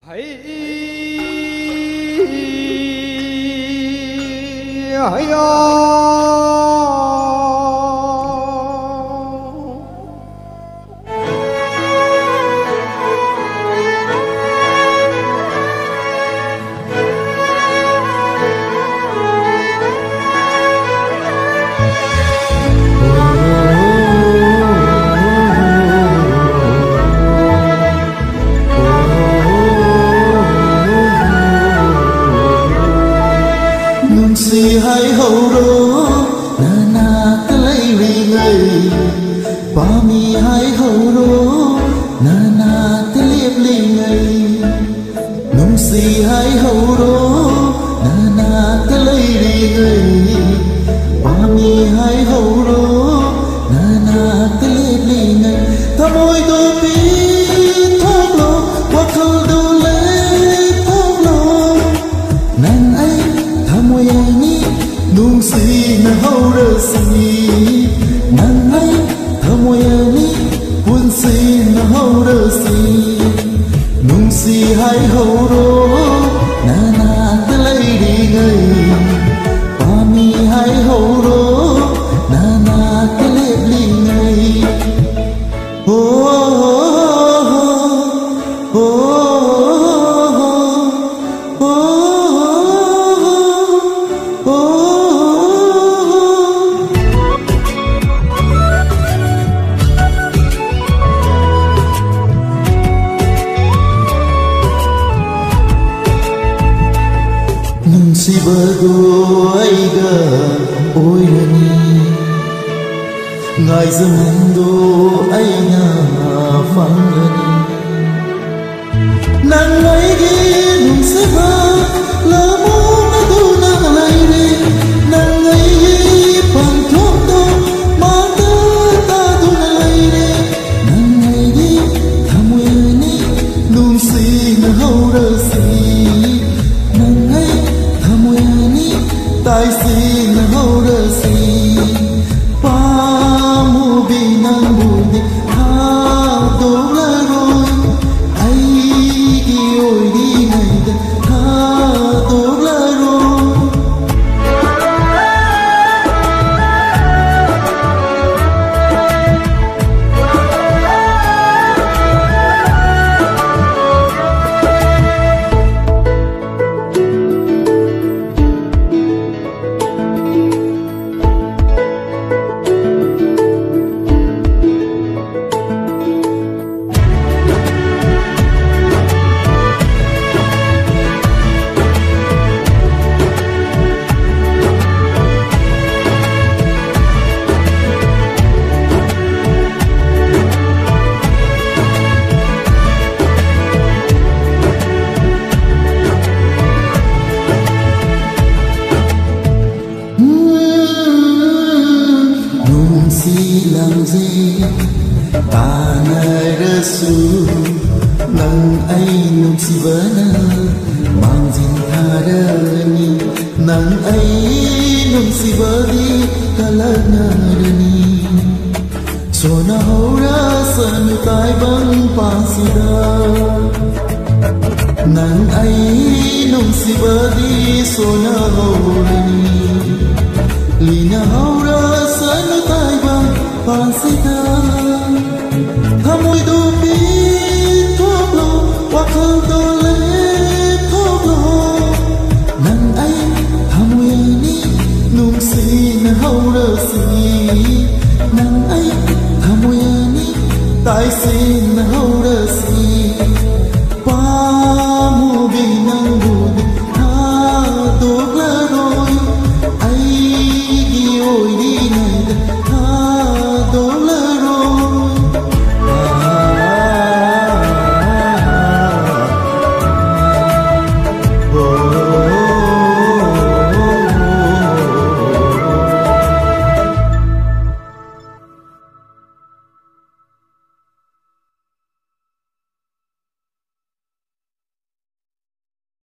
Si hai hậu đó na na ta lấy vì ngày ba mi hai hậu đó na na ta liệp li ngày nung si hai hậu đó na na ta lấy vì ngày ba mi hai hậu đó na na ta liệp li ngày ta môi đôi bi thóc lo qua khâu đôi lấy thóc lo nàng ấy ta môi nung si na hau ra si nang ai thamoy ani kun si na hau ra si nung si hai hau ro na na ta lai đi ngay pa mi hai hau ro na na ta le li ngay si berdoaiga oirani ngai zamando aina fangani nan ngai gi nung se ba la mo na du na lai re nan ngai gi pan thok do ma ta ta du na lai re nan ngai gi thamwe ni nung si na hau ra si nan ngai tai si na hau ra si pa mu bi nang bu di ha do la rồi ai ki oi đi này da ha do la rồi làm gì ta nơi rơ su nang ai nung si vỡ nơ mang dinh tha đơ ni nang ai nung si vỡ đi ta lỡ nơ đơ ni so na hau ra sân tai băng pa si đơ nang ai nung si vỡ đi so na hau đơ ni li na hau ra sân tai băng Pasita, thamoy do bi thoblo, wakal do le thoblo. Nang ai thamoy ni nung si na hau ra si, nang ai thamoy ni tai si na hau